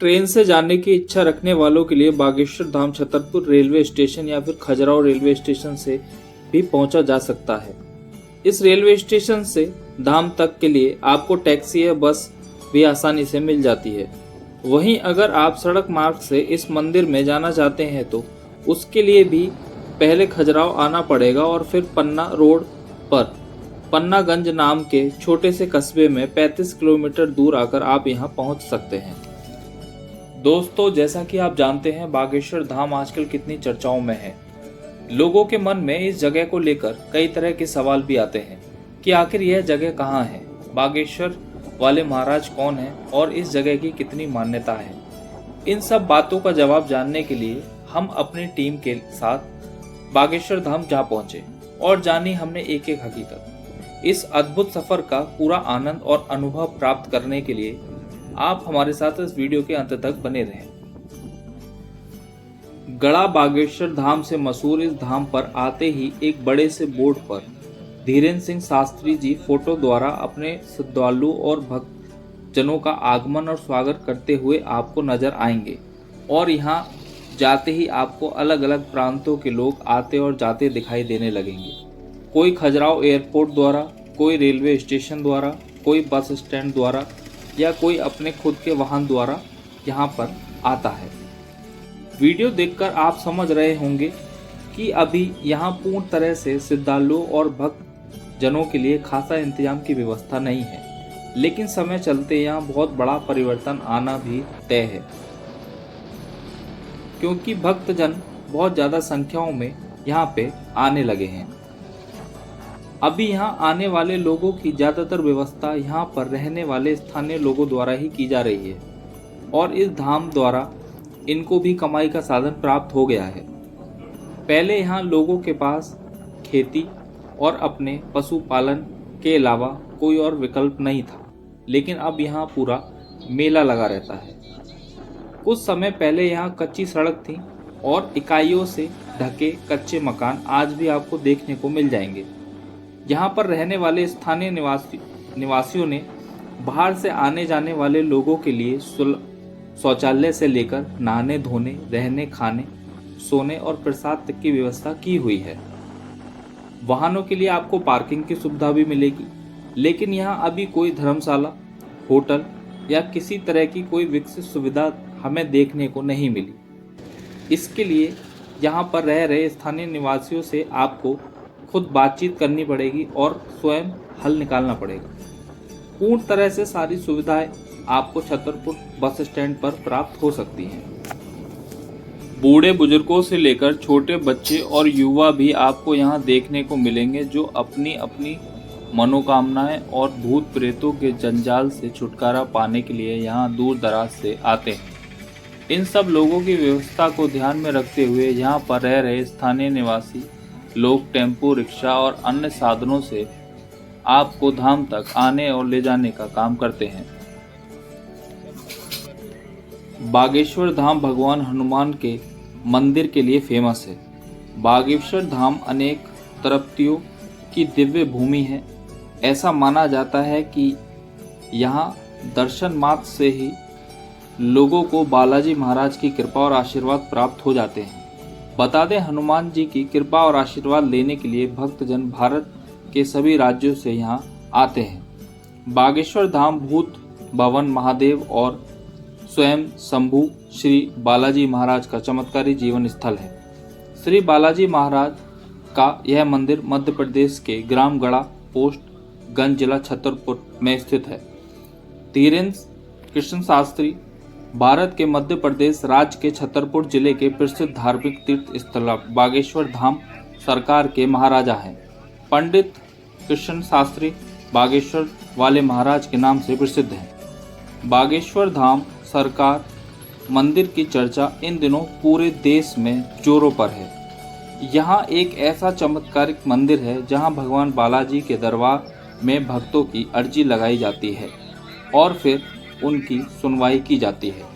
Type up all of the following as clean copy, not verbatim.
Train से जाने की इच्छा रखने वालों के लिए बागेश्वर धाम छतरपुर रेलवे स्टेशन या फिर खजुराहो रेलवे स्टेशन से भी पहुंचा जा सकता है। इस रेलवे स्टेशन से धाम तक के लिए आपको टैक्सी या बस भी आसानी से मिल जाती है। वहीं अगर आप सड़क मार्ग से इस मंदिर में जाना चाहते हैं तो उसके लिए भी पहले खजुराहो आना पड़ेगा और फिर पन्ना रोड पर पन्नागंज नाम के छोटे से कस्बे में 35 किलोमीटर दूर आकर आप यहां पहुंच सकते हैं। दोस्तों, जैसा कि आप जानते हैं बागेश्वर धाम आजकल कितनी चर्चाओं में है। लोगों के मन में इस जगह को लेकर कई तरह के सवाल भी आते हैं कि आखिर यह जगह कहाँ है, बागेश्वर वाले महाराज कौन है और इस जगह की कितनी मान्यता है। इन सब बातों का जवाब जानने के लिए हम अपनी टीम के साथ बागेश्वर धाम जा पहुंचे और जानी हमने एक एक हकीकत। इस अद्भुत सफर का पूरा आनंद और अनुभव प्राप्त करने के लिए आप हमारे साथ इस वीडियो के अंत तक बने रहें। गड़ा बागेश्वर धाम से मशहूर इस धाम पर आते ही एक बड़े से बोर्ड पर धीरेन्द्र सिंह शास्त्री जी फोटो द्वारा अपने श्रद्धालु और भक्त जनों का आगमन और स्वागत करते हुए आपको नजर आएंगे और यहाँ जाते ही आपको अलग अलग प्रांतों के लोग आते और जाते दिखाई देने लगेंगे। कोई खजुराहो एयरपोर्ट द्वारा, कोई रेलवे स्टेशन द्वारा, कोई बस स्टैंड द्वारा या कोई अपने खुद के वाहन द्वारा यहाँ पर आता है। वीडियो देखकर आप समझ रहे होंगे कि अभी यहाँ पूर्ण तरह से श्रद्धालुओं और भक्त जनों के लिए खासा इंतजाम की व्यवस्था नहीं है, लेकिन समय चलते यहाँ बहुत बड़ा परिवर्तन आना भी तय है, क्योंकि भक्तजन बहुत ज़्यादा संख्याओं में यहाँ पे आने लगे हैं। अभी यहाँ आने वाले लोगों की ज़्यादातर व्यवस्था यहाँ पर रहने वाले स्थानीय लोगों द्वारा ही की जा रही है और इस धाम द्वारा इनको भी कमाई का साधन प्राप्त हो गया है। पहले यहाँ लोगों के पास खेती और अपने पशुपालन के अलावा कोई और विकल्प नहीं था, लेकिन अब यहाँ पूरा मेला लगा रहता है। कुछ समय पहले यहाँ कच्ची सड़क थी और इकाइयों से ढके कच्चे मकान आज भी आपको देखने को मिल जाएंगे। यहाँ पर रहने वाले स्थानीय निवासियों ने बाहर से आने जाने वाले लोगों के लिए शौचालय से लेकर नहाने धोने, रहने, खाने, सोने और प्रसाद तक की व्यवस्था की हुई है। वाहनों के लिए आपको पार्किंग की सुविधा भी मिलेगी, लेकिन यहाँ अभी कोई धर्मशाला, होटल या किसी तरह की कोई विकसित सुविधा हमें देखने को नहीं मिली। इसके लिए यहाँ पर रह रहे स्थानीय निवासियों से आपको खुद बातचीत करनी पड़ेगी और स्वयं हल निकालना पड़ेगा। पूर्ण तरह से सारी सुविधाएं आपको छतरपुर बस स्टैंड पर प्राप्त हो सकती हैं। बूढ़े बुजुर्गों से लेकर छोटे बच्चे और युवा भी आपको यहाँ देखने को मिलेंगे, जो अपनी अपनी मनोकामनाएं और भूत प्रेतों के जंजाल से छुटकारा पाने के लिए यहाँ दूर दराज से आते हैं। इन सब लोगों की व्यवस्था को ध्यान में रखते हुए यहाँ पर रह रहे स्थानीय निवासी लोग टेम्पो, रिक्शा और अन्य साधनों से आपको धाम तक आने और ले जाने का काम करते हैं। बागेश्वर धाम भगवान हनुमान के मंदिर के लिए फेमस है। बागेश्वर धाम अनेक तृप्तियों की दिव्य भूमि है। ऐसा माना जाता है कि यहाँ दर्शन मात्र से ही लोगों को बालाजी महाराज की कृपा और आशीर्वाद प्राप्त हो जाते हैं। बता दें, हनुमान जी की कृपा और आशीर्वाद लेने के लिए भक्तजन भारत के सभी राज्यों से यहाँ आते हैं। बागेश्वर धाम भूत भवन महादेव और स्वयं शंभु श्री बालाजी महाराज का चमत्कारी जीवन स्थल है। श्री बालाजी महाराज का यह मंदिर मध्य प्रदेश के ग्राम गड़ा, पोस्ट गंज, जिला छतरपुर में स्थित है। धीरेन्द्र कृष्ण शास्त्री भारत के मध्य प्रदेश राज्य के छतरपुर जिले के प्रसिद्ध धार्मिक तीर्थ स्थल बागेश्वर धाम सरकार के महाराजा हैं। पंडित कृष्ण शास्त्री बागेश्वर वाले महाराज के नाम से प्रसिद्ध हैं। बागेश्वर धाम सरकार मंदिर की चर्चा इन दिनों पूरे देश में जोरों पर है। यहाँ एक ऐसा चमत्कारिक मंदिर है जहाँ भगवान बालाजी के दरबार में भक्तों की अर्जी लगाई जाती है और फिर उनकी सुनवाई की जाती है।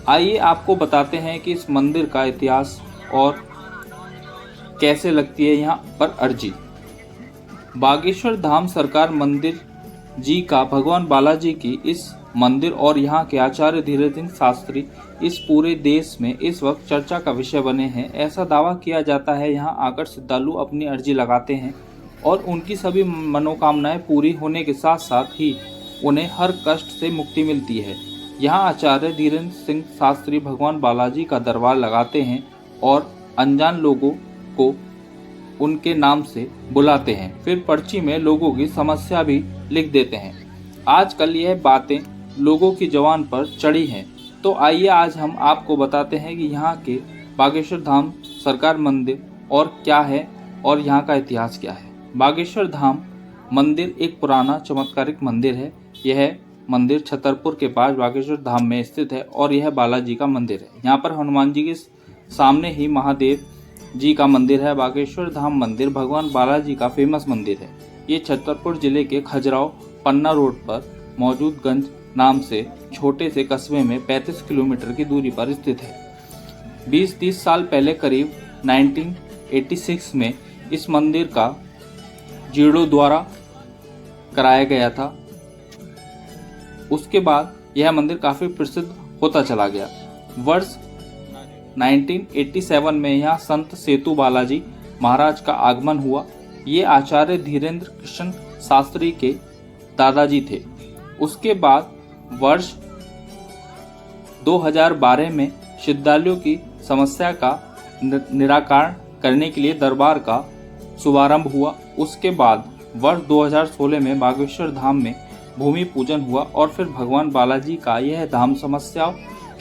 आइए आपको बताते हैं कि इस मंदिर का इतिहास और कैसे लगती है यहाँ पर अर्जी। बागेश्वर धाम सरकार मंदिर जी का भगवान बालाजी की इस मंदिर और यहाँ के आचार्य धीरेन्द्र सिंह शास्त्री इस पूरे देश में इस वक्त चर्चा का विषय बने हैं। ऐसा दावा किया जाता है यहाँ आकर श्रद्धालु अपनी अर्जी लगाते हैं और उनकी सभी मनोकामनाएं पूरी होने के साथ साथ ही उन्हें हर कष्ट से मुक्ति मिलती है। यहाँ आचार्य धीरेन्द्र सिंह शास्त्री भगवान बालाजी का दरबार लगाते हैं और अनजान लोगों को उनके नाम से बुलाते हैं, फिर पर्ची में लोगों की समस्या भी लिख देते हैं। आजकल यह बातें लोगों की जुबान पर चढ़ी हैं, तो आइए आज हम आपको बताते हैं कि यहाँ के बागेश्वर धाम सरकार मंदिर और क्या है और यहाँ का इतिहास क्या है। बागेश्वर धाम मंदिर एक पुराना चमत्कारिक मंदिर है। यह मंदिर छतरपुर के पास बागेश्वर धाम में स्थित है और यह बालाजी का मंदिर है। यहाँ पर हनुमान जी के सामने ही महादेव जी का मंदिर है। बागेश्वर धाम मंदिर भगवान बालाजी का फेमस मंदिर है। ये छतरपुर जिले के खजुराहो पन्ना रोड पर मौजूद गंज नाम से छोटे से कस्बे में 35 किलोमीटर की दूरी पर स्थित है। 20-30 साल पहले करीब 1986 में इस मंदिर का जीर्णोद्धार कराया गया था। उसके बाद यह मंदिर काफी प्रसिद्ध होता चला गया। वर्ष 1987 में यहाँ संत सेतु बालाजी महाराज का आगमन हुआ। ये आचार्य धीरेन्द्र कृष्ण शास्त्री के दादाजी थे। उसके बाद वर्ष 2012 में श्रद्धालुओं की समस्या का निराकरण करने के लिए दरबार का शुभारंभ हुआ। उसके बाद वर्ष 2016 में बागेश्वर धाम में भूमि पूजन हुआ और फिर भगवान बालाजी का यह धाम समस्याओं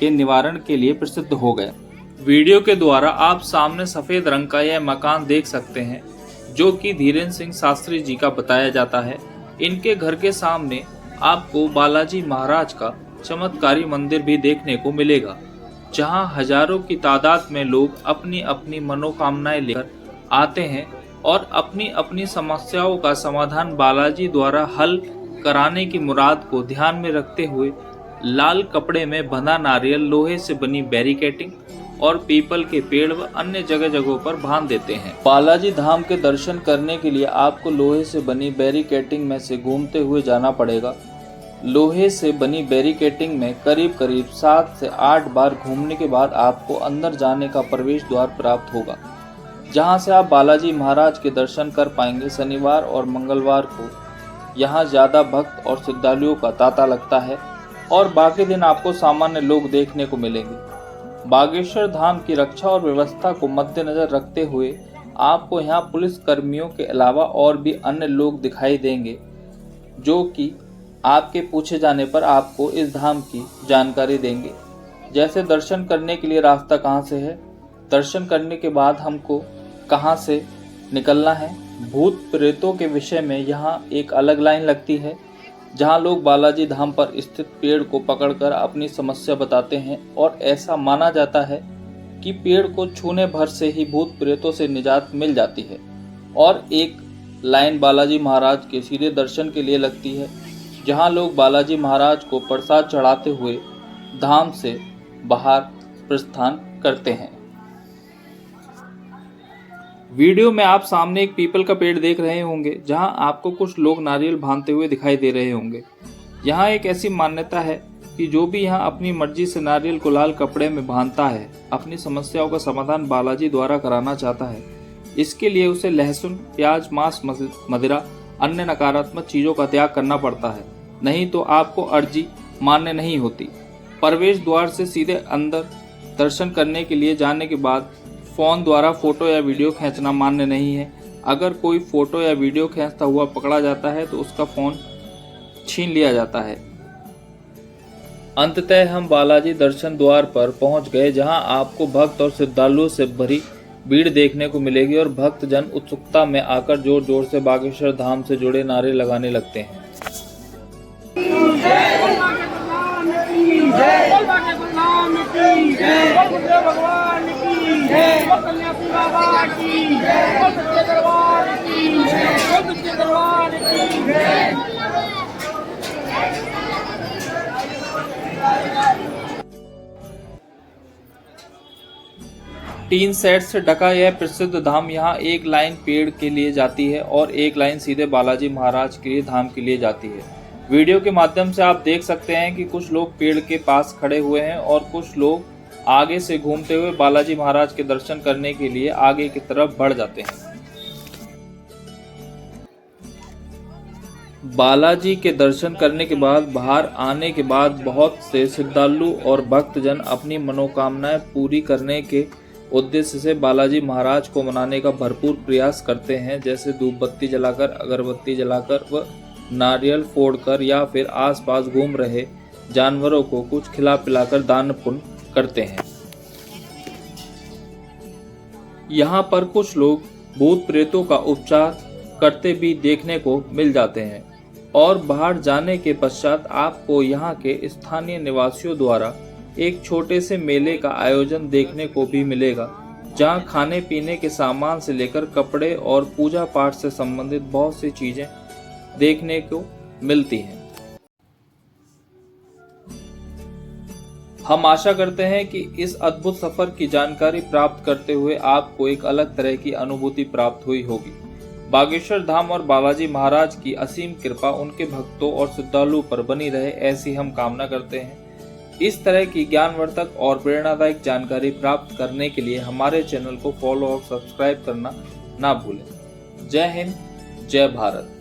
के निवारण के लिए प्रसिद्ध हो गया। वीडियो के द्वारा आप सामने सफेद रंग का यह मकान देख सकते हैं जो कि धीरेन्द्र सिंह शास्त्री जी का बताया जाता है। इनके घर के सामने आपको बालाजी महाराज का चमत्कारी मंदिर भी देखने को मिलेगा, जहां हजारों की तादाद में लोग अपनी अपनी मनोकामनाएं लेकर आते हैं और अपनी अपनी समस्याओं का समाधान बालाजी द्वारा हल कराने की मुराद को ध्यान में रखते हुए लाल कपड़े में बंधा नारियल, लोहे से बनी बैरिकेटिंग और पीपल के पेड़ व अन्य जगहों पर बांध देते हैं। बालाजी धाम के दर्शन करने के लिए आपको लोहे से बनी बैरिकेटिंग में से घूमते हुए जाना पड़ेगा। लोहे से बनी बैरिकेटिंग में करीब 7 से 8 बार घूमने के बाद आपको अंदर जाने का प्रवेश द्वार प्राप्त होगा, जहां से आप बालाजी महाराज के दर्शन कर पाएंगे। शनिवार और मंगलवार को यहाँ ज्यादा भक्त और श्रद्धालुओं का तांता लगता है और बाकी दिन आपको सामान्य लोग देखने को मिलेंगे। बागेश्वर धाम की रक्षा और व्यवस्था को मद्देनजर रखते हुए आपको यहाँ पुलिस कर्मियों के अलावा और भी अन्य लोग दिखाई देंगे, जो कि आपके पूछे जाने पर आपको इस धाम की जानकारी देंगे, जैसे दर्शन करने के लिए रास्ता कहाँ से है, दर्शन करने के बाद हमको कहाँ से निकलना है। भूत प्रेतों के विषय में यहाँ एक अलग लाइन लगती है, जहाँ लोग बालाजी धाम पर स्थित पेड़ को पकड़कर अपनी समस्या बताते हैं और ऐसा माना जाता है कि पेड़ को छूने भर से ही भूत प्रेतों से निजात मिल जाती है। और एक लाइन बालाजी महाराज के सीधे दर्शन के लिए लगती है, जहाँ लोग बालाजी महाराज को प्रसाद चढ़ाते हुए धाम से बाहर प्रस्थान करते हैं। वीडियो में आप सामने एक पीपल का पेड़ देख रहे होंगे, जहां आपको कुछ लोग नारियल बांधते हुए दिखाई दे रहे होंगे। यहां एक ऐसी मान्यता है कि जो भी यहां अपनी मर्जी से नारियल को लाल कपड़े में बांधता है, अपनी समस्याओं का समाधान बालाजी द्वारा कराना चाहता है। इसके लिए उसे लहसुन, प्याज, मांस, मदिरा, अन्य नकारात्मक चीजों का त्याग करना पड़ता है, नहीं तो आपको अर्जी मान्य नहीं होती। प्रवेश द्वार से सीधे अंदर दर्शन करने के लिए जाने के बाद फोन द्वारा फोटो या वीडियो खींचना मान्य नहीं है। अगर कोई फोटो या वीडियो खींचता हुआ पकड़ा जाता है तो उसका फोन छीन लिया जाता है। अंततः हम बालाजी दर्शन द्वार पर पहुंच गए, जहां आपको भक्त और श्रद्धालुओं से भरी भीड़ देखने को मिलेगी और भक्त जन उत्सुकता में आकर जोर जोर से बागेश्वर धाम से जुड़े नारे लगाने लगते हैं। टीन सेट से ढका यह प्रसिद्ध धाम यहाँ एक लाइन पेड़ के लिए जाती है और एक लाइन सीधे बालाजी महाराज के लिए धाम के लिए जाती है। वीडियो के माध्यम से आप देख सकते हैं कि कुछ लोग पेड़ के पास खड़े हुए हैं और कुछ लोग आगे से घूमते हुए बालाजी महाराज के दर्शन करने के लिए आगे की तरफ बढ़ जाते हैं। बालाजी के दर्शन करने के बाद बाहर आने के बाद बहुत से श्रद्धालु और भक्तजन अपनी मनोकामनाएं पूरी करने के उद्देश्य से बालाजी महाराज को मनाने का भरपूर प्रयास करते हैं, जैसे धूप बत्ती जलाकर, अगरबत्ती जलाकर व नारियल फोड़कर या फिर आसपास घूम रहे जानवरों को कुछ खिला पिलाकर दान पुण्य करते हैं। यहाँ पर कुछ लोग भूत प्रेतों का उपचार करते भी देखने को मिल जाते हैं और बाहर जाने के पश्चात आपको यहाँ के स्थानीय निवासियों द्वारा एक छोटे से मेले का आयोजन देखने को भी मिलेगा, जहाँ खाने पीने के सामान से लेकर कपड़े और पूजा पाठ से संबंधित बहुत सी चीजें देखने को मिलती हैं। हम आशा करते हैं कि इस अद्भुत सफर की जानकारी प्राप्त करते हुए आपको एक अलग तरह की अनुभूति प्राप्त हुई होगी। बागेश्वर धाम और बालाजी महाराज की असीम कृपा उनके भक्तों और श्रद्धालुओं पर बनी रहे, ऐसी हम कामना करते हैं। इस तरह की ज्ञानवर्धक और प्रेरणादायक जानकारी प्राप्त करने के लिए हमारे चैनल को फॉलो और सब्सक्राइब करना ना भूलें। जय हिंद, जय भारत।